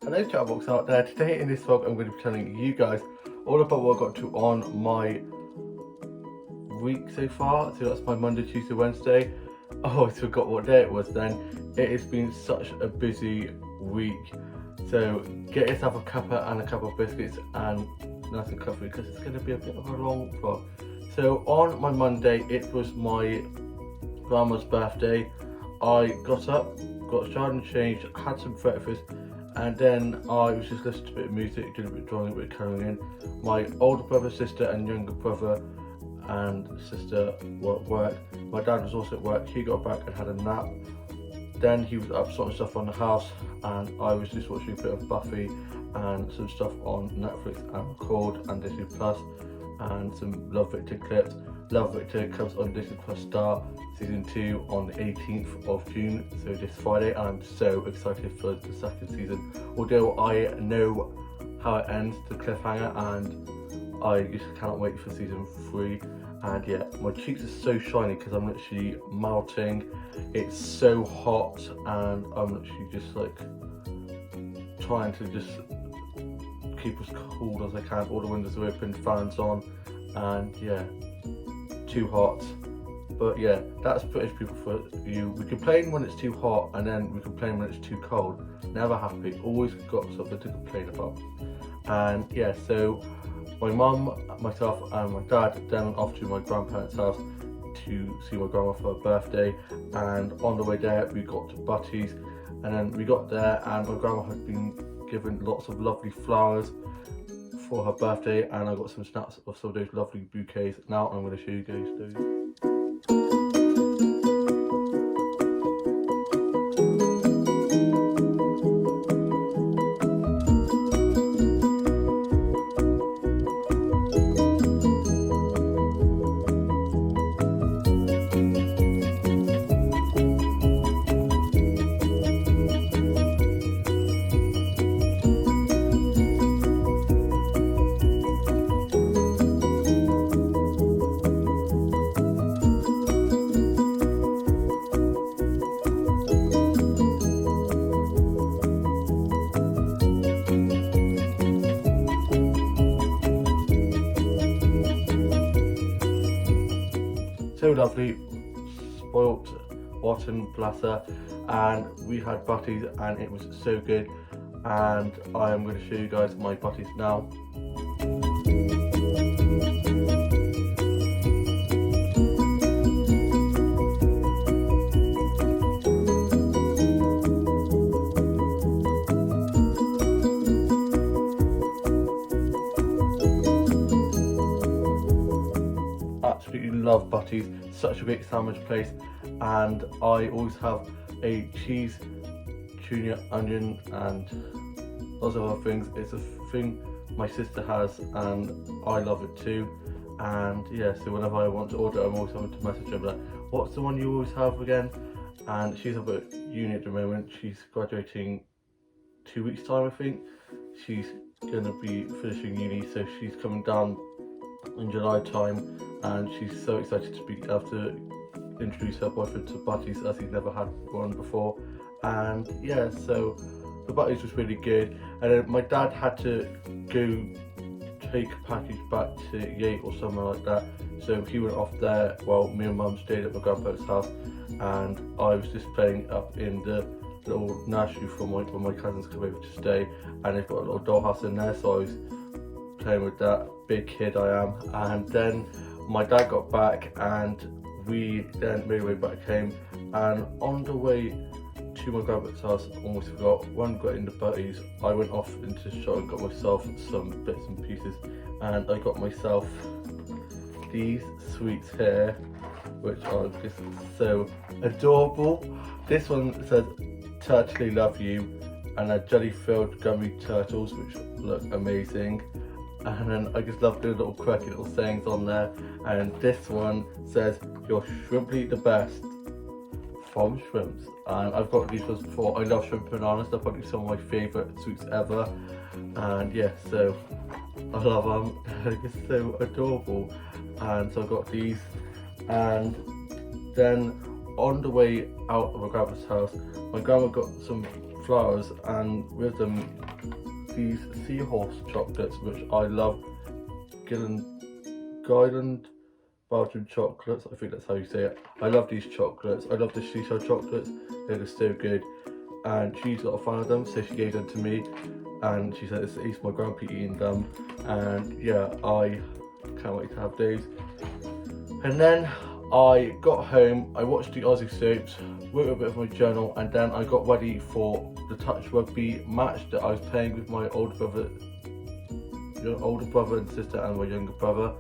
Hello chatbox out there. Today in this vlog I'm going to be telling you guys all about what I got to on my week so far. So that's my Monday, Tuesday, Wednesday. Oh, I forgot what day it was then. It has been such a busy week. So get yourself a cuppa and a couple of biscuits and nice and comfy because it's going to be a bit of a long vlog. So on my Monday it was my grandma's birthday. I got up, got showered and changed, had some breakfast, and then I was just listening to a bit of music, did a bit of drawing, a bit of colouring in. My older brother, sister and younger brother and sister were at work. My dad was also at work. He got back and had a nap. Then he was up sorting stuff on the house and I was just watching a bit of Buffy and some stuff on Netflix and Record and Disney Plus and some Love Victor clips. Love Victor comes on Disney Plus Star Season 2 on the 18th of June, so this Friday. I'm so excited for the second season. Although I know how it ends, the cliffhanger, and I just cannot wait for Season 3. And yeah, my cheeks are so shiny because I'm literally melting. It's so hot and I'm literally just like trying to just keep as cool as I can. All the windows are open, fans on, and yeah, too hot. But yeah, that's British people for you. We complain when it's too hot and then we complain when it's too cold. Never happy, always got something to complain about. And yeah, so my mum, myself and my dad then went off to my grandparents' house to see my grandma for her birthday, and on the way there we got to Butty's, and then we got there and my grandma had been given lots of lovely flowers for her birthday, and I got some snaps of some of those lovely bouquets. Now I'm going to show you guys those. So lovely, spoilt, rotten, bless her, and we had butties and it was so good, and I am going to show you guys my butties now. Absolutely love Butty's, such a big sandwich place, and I always have a cheese, tuna, onion and lots of other things. It's a thing my sister has and I love it too, and yeah, so whenever I want to order I'm always having to message her like, what's the one you always have again? And she's up at uni at the moment. She's graduating 2 weeks time I think. She's going to be finishing uni, so she's coming down in July time, and she's so excited to be able to introduce her boyfriend to Butty's as he's never had one before. And yeah, so the Butty's was really good, and then my dad had to go take a package back to Yate or somewhere like that, so he went off there while me and mum stayed at my grandparents' house, and I was just playing up in the little nursery for when my cousins come over to stay, and they've got a little dollhouse in there, so I was playing with that, big kid I am. And then my dad got back and we then made our way back home, and on the way to my grandparents' house, I almost forgot, when we got into Butty's I went off into the shop and got myself some bits and pieces, and I got myself these sweets here which are just so adorable. This one says "Turtley love you" and they're jelly filled gummy turtles which look amazing. And then I just love the little quirky little sayings on there. And this one says, "You're shrimply the best," from Shrimps. And I've got these ones before. I love shrimp bananas. They're probably some of my favourite sweets ever. And yeah, so I love them. They're just so adorable. And so I got these. And then on the way out of my grandma's house, my grandma got some flowers, and with them these seahorse chocolates, which I love. Guiland Belgian chocolates, I think that's how you say it. I love these chocolates. I love the seashell chocolates. They're just so good. And she's not a fan of them, so she gave them to me. And she said it's my grandpa eating them. And yeah, I can't wait to have those. And then I got home, I watched the Aussie soaps, wrote a bit of my journal, and then I got ready for the touch rugby match that I was playing with my older brother and sister and my younger brother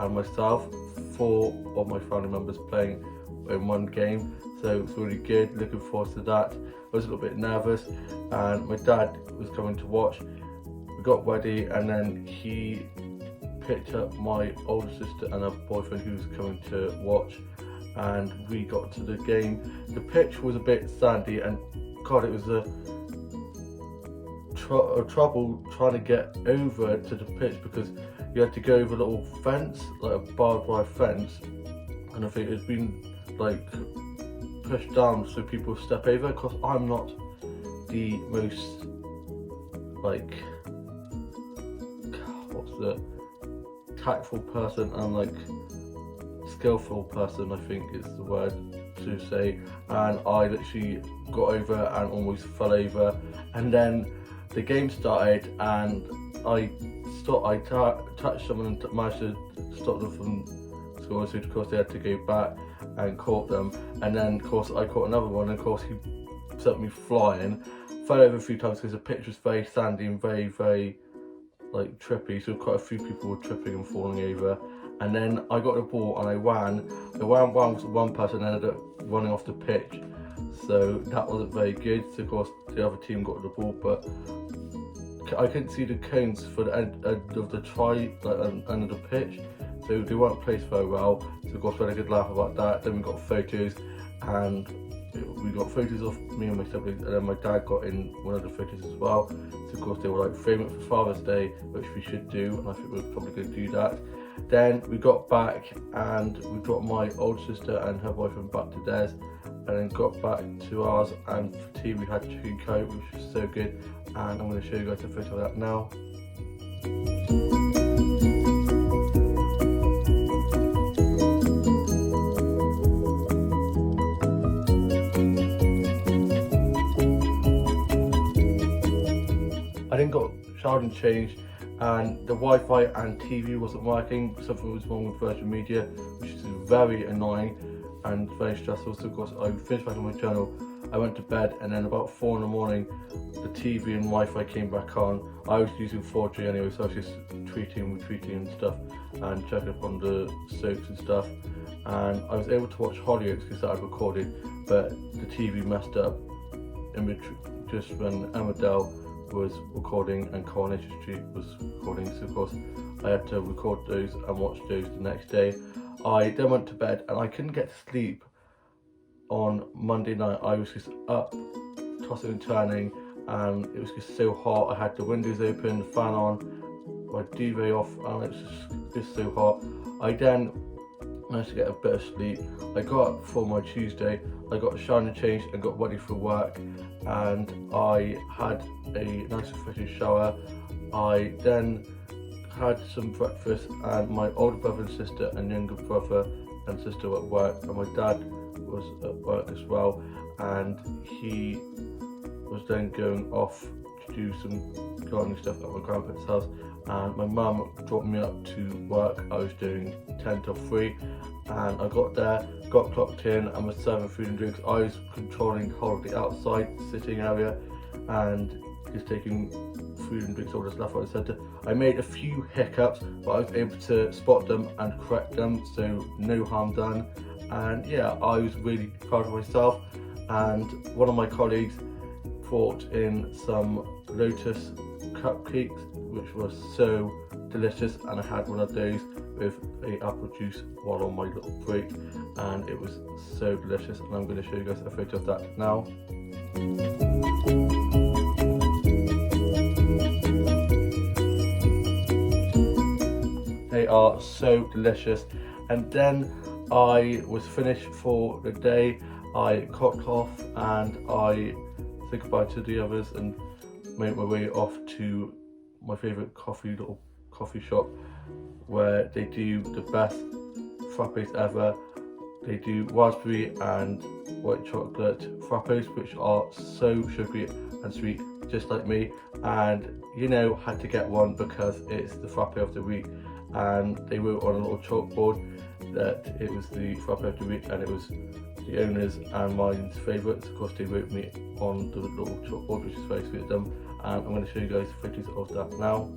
and myself. 4 of my family members playing in one game, so it's really good, looking forward to that. I was a little bit nervous and my dad was coming to watch. We got ready and then he picked up my older sister and her boyfriend who was coming to watch, and we got to the game. The pitch was a bit sandy and God, it was a trouble trying to get over to the pitch because you had to go over a little fence, like a barbed wire fence, and I think it's been like pushed down so people step over, because I'm not the most like tactful person and like skillful person, I think is the word to say, and I literally got over and almost fell over, and then the game started and I touched someone and managed to stop them from scoring, so of course they had to go back and caught them, and then of course I caught another one, and of course he sent me flying, fell over a few times because the pitch was very sandy and very like trippy, so quite a few people were tripping and falling over. And then I got the ball and I ran with one person and ended up running off the pitch, so that wasn't very good. So of course the other team got the ball, but I couldn't see the cones for the end of the end of the pitch, so they weren't placed very well. So of course we had a good laugh about that. Then we got photos, and we got photos of me and my siblings, and then my dad got in one of the photos as well. So of course they were like, frame it for Father's Day, which we should do, and I think we're probably going to do that. Then we got back and we got my older sister and her boyfriend back to theirs, and then got back to ours, and for tea we had chicken curry, which was so good, and I'm going to show you guys a photo of that now. I then got showered and changed, and the Wi-Fi and TV wasn't working. Something was wrong with Virgin Media, which is very annoying and very stressful. So of course I finished writing my journal, I went to bed, and then about 4 in the morning the TV and Wi-Fi came back on. I was using 4G anyway, so I was just tweeting and stuff and checking up on the soaps and stuff, and I was able to watch Hollyoaks because that I'd recorded, but the TV messed up just when Emmerdale was recording and Coronation Street was recording, so of course I had to record those and watch those the next day. I then went to bed and I couldn't get to sleep on Monday night. I was just up, tossing and turning, and it was just so hot. I had the windows open, the fan on, my duvet off, and it was just so hot. I then managed to get a bit of sleep. I got up for my Tuesday, I got showered and changed and got ready for work, and I had a nice refreshing shower. I then had some breakfast, and my older brother and sister and younger brother and sister were at work, and my dad was at work as well, and he was then going off to do some gardening stuff at my grandparents' house, and my mum dropped me up to work. I was doing 10 till 3, and I got there, got clocked in, and was serving food and drinks. I was controlling the whole of the outside sitting area and just taking food and drinks orders left, right and centre. I made a few hiccups, but I was able to spot them and correct them, so no harm done. And yeah, I was really proud of myself. And one of my colleagues brought in some lotus cupcakes, which was so delicious, and I had one of those with a apple juice while on my little break, and it was so delicious, and I'm going to show you guys a photo of that now. They are so delicious. And then I was finished for the day. I cocked off and I said goodbye to the others and made my way off to my favourite little coffee shop where they do the best frappes ever. They do raspberry and white chocolate frappes, which are so sugary and sweet, just like me. And you know, had to get one because it's the frappe of the week. And they wrote on a little chalkboard that it was the frappe of the week, and it was the owners and mine's favourites. Of course, they wrote me on the little chalkboard, which is very sweet of them. And I'm going to show you guys photos of that now.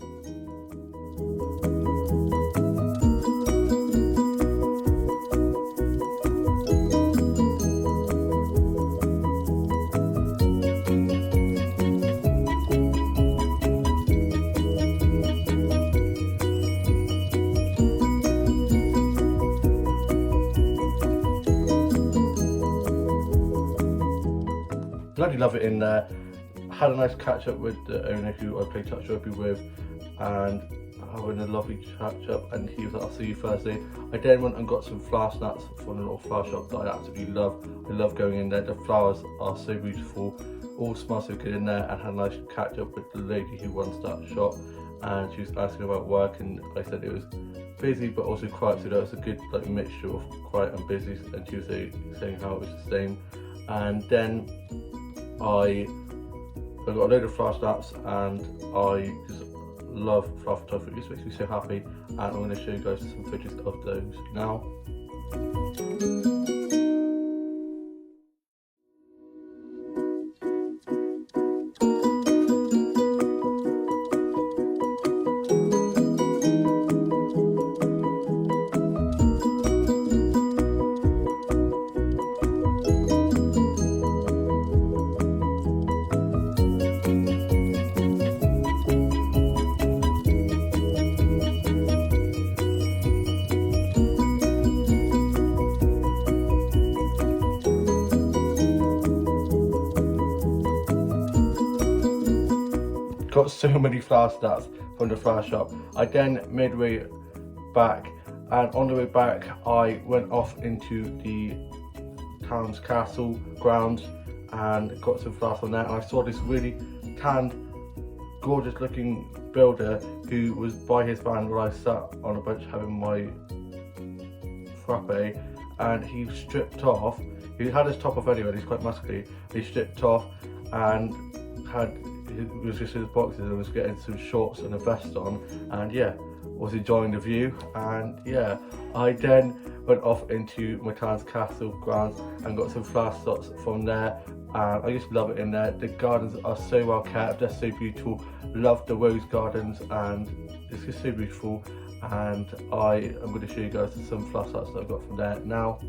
Bloody love it in there. Had a nice catch up with the owner who I play touch rugby with, and having a lovely catch up, and he was like, I'll see you Thursday. I then went and got some flower snacks from a little flower shop that I absolutely love. I love going in there. The flowers are so beautiful, all smell so good in there, and had a nice catch up with the lady who runs that shop, and she was asking about work, and I said it was busy but also quiet, so there was a good like mixture of quiet and busy, and she was saying how it was the same. And then I got a load of flower snaps, and I just love flower photography. It just makes me so happy, and I'm going to show you guys some pictures of those now. Got so many flower snaps from the flower shop. I then made my way back, and on the way back I went off into the town's castle grounds and got some flowers from there, and I saw this really tanned, gorgeous looking builder who was by his van where I sat on a bench having my frappe, and he stripped off. He had his top off anyway, he's quite muscly. He stripped off and it was just in his boxes and was getting some shorts and a vest on, and yeah, was enjoying the view. And yeah, I then went off into my town's castle grounds and got some flower slots from there, and I just love it in there. The gardens are so well kept, they're so beautiful. Love the rose gardens, and it's just so beautiful. And I am going to show you guys some flower slots that I got from there now.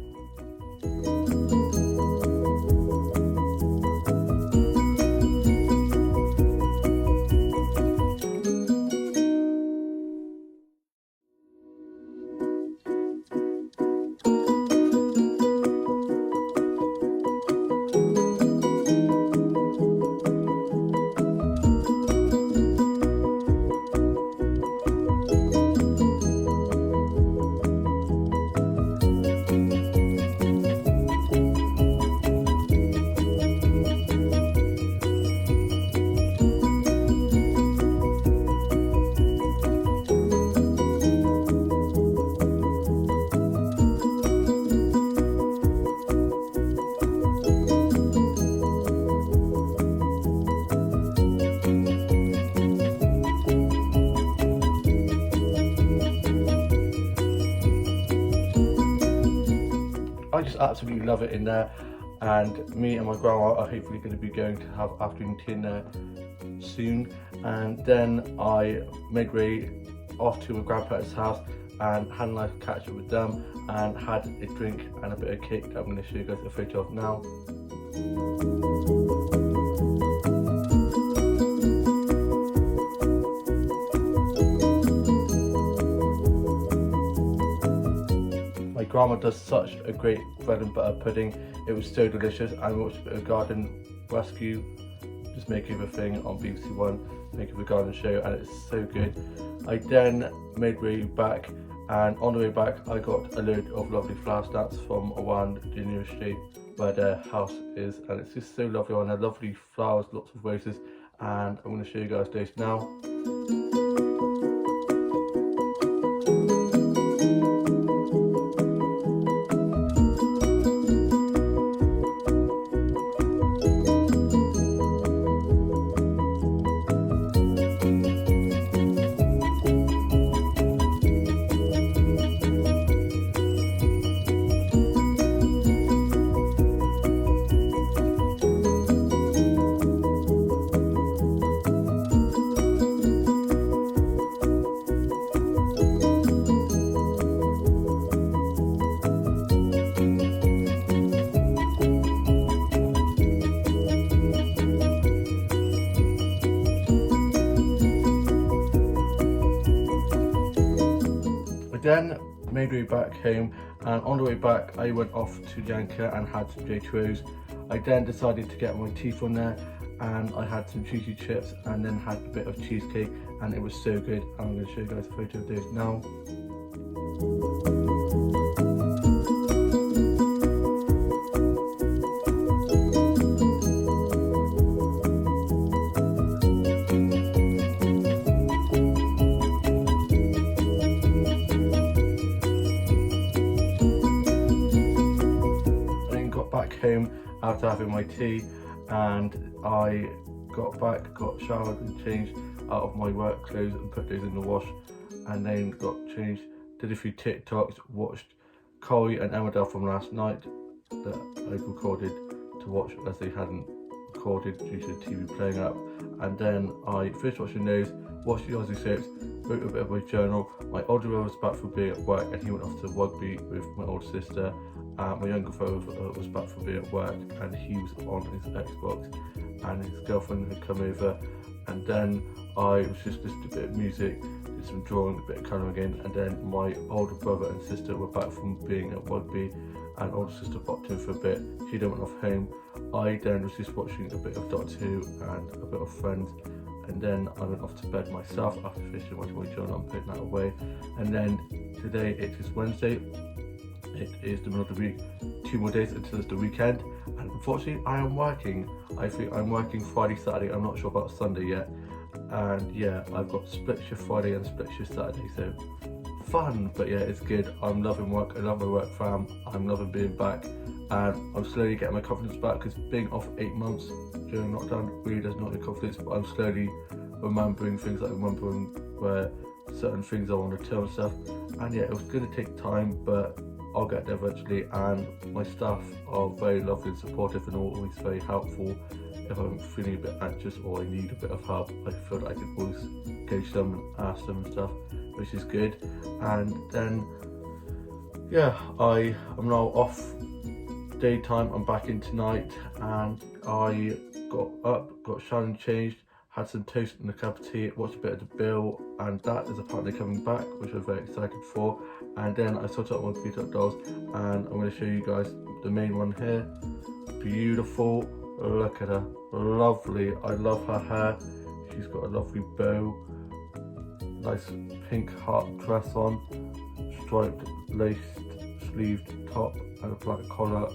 I just absolutely love it in there, and me and my grandma are hopefully going to be going to have afternoon tea in there soon. And then I made way off to my grandparents' house and had a nice catch up with them and had a drink and a bit of cake that I'm going to show you guys a photo of now. My grandma does such a great bread and butter pudding. It was so delicious. I watched a bit of Garden Rescue, just making a thing on BBC One, making a garden show, and it's so good. I then made way back, and on the way back I got a load of lovely flower snaps from around the nearest street where their house is, and it's just so lovely on there. Lovely flowers, lots of roses, and I'm going to show you guys those now. Then made my way back home, and on the way back I went off to Yanka and had some J2Os. I then decided to get my tea from there, and I had some cheesy chips and then had a bit of cheesecake, and it was so good. I'm going to show you guys a photo of those now. Back home after having my tea, and I got back, got showered and changed out of my work clothes and put those in the wash, and then got changed, did a few TikToks, watched Corey and Emmerdale from last night that I recorded to watch as they hadn't recorded due to the TV playing up, and then I finished watching those, watched the Aussie soaps, wrote a bit of my journal. My older brother was back from being at work and he went off to rugby with my older sister. My younger brother was back from being at work and he was on his Xbox, and his girlfriend had come over, and then I was just listening to a bit of music, did some drawing, a bit of colouring again, and then my older brother and sister were back from being at rugby, and older sister popped in for a bit. She then went off home. I then was just watching a bit of Doctor Who and a bit of Friends, and then I went off to bed myself after finishing watching my journal and putting that away. And then today it is Wednesday. It is the middle of the week, 2 more days until it's the weekend, and unfortunately I am working. I think I'm working Friday, Saturday, I'm not sure about Sunday yet, and yeah, I've got split shift Friday and split shift Saturday, so fun, but yeah, it's good. I'm loving work, I love my work fam, I'm loving being back, and I'm slowly getting my confidence back, because being off 8 months during lockdown really does not give confidence, but I'm slowly remembering things, like remembering where certain things I want to tell and stuff, and yeah, it was going to take time, but I'll get there eventually, and my staff are very lovely and supportive and always very helpful. If I'm feeling a bit anxious or I need a bit of help, I feel that I can always go to them and ask them and stuff, which is good. And then yeah, I am now off daytime, I'm back in tonight, and I got up, got showered and changed, had some toast and a cup of tea, watched a bit of The Bill, and that is apparently coming back, which I'm very excited for. And then I sorted out my beat up dolls, and I'm going to show you guys the main one here. Beautiful, look at her, lovely. I love her hair, she's got a lovely bow, nice pink heart dress on, striped laced sleeved top and a black collar,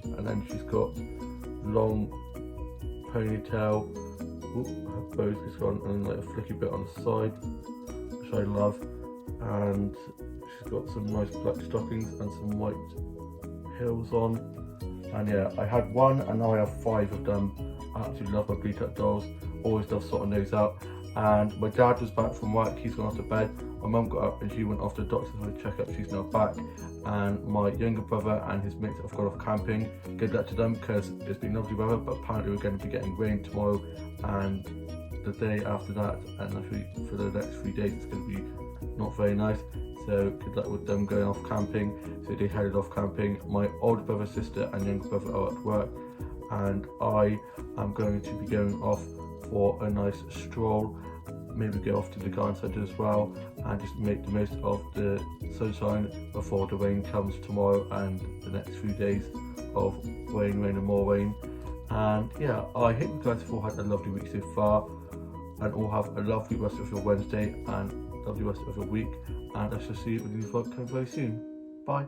and then she's got long ponytail. Ooh, her bow's just gone, and like a flicky bit on the side, which I love, and she's got some nice black stockings and some white heels on. And yeah, I had one and now I have 5 of them. I absolutely love my beat up dolls, always love sorting those out. And my dad was back from work, he's gone off to bed. My mum got up and she went off to the doctor's for a checkup, she's now back. And my younger brother and his mates have gone off camping. Good luck to them, because it's been lovely weather, but apparently we're going to be getting rain tomorrow and the day after that, and I think for the next 3 days it's going to be not very nice. So good luck with them going off camping. So they headed off camping. My older brother, sister and younger brother are at work, and I am going to be going off for a nice stroll, maybe go off to the garden centre as well, and just make the most of the sunshine before the rain comes tomorrow and the next few days of rain and more rain. And yeah, I hope you guys have all had a lovely week so far, and all have a lovely rest of your Wednesday and lovely rest of your week, and I shall see you with a new vlog coming very soon. Bye.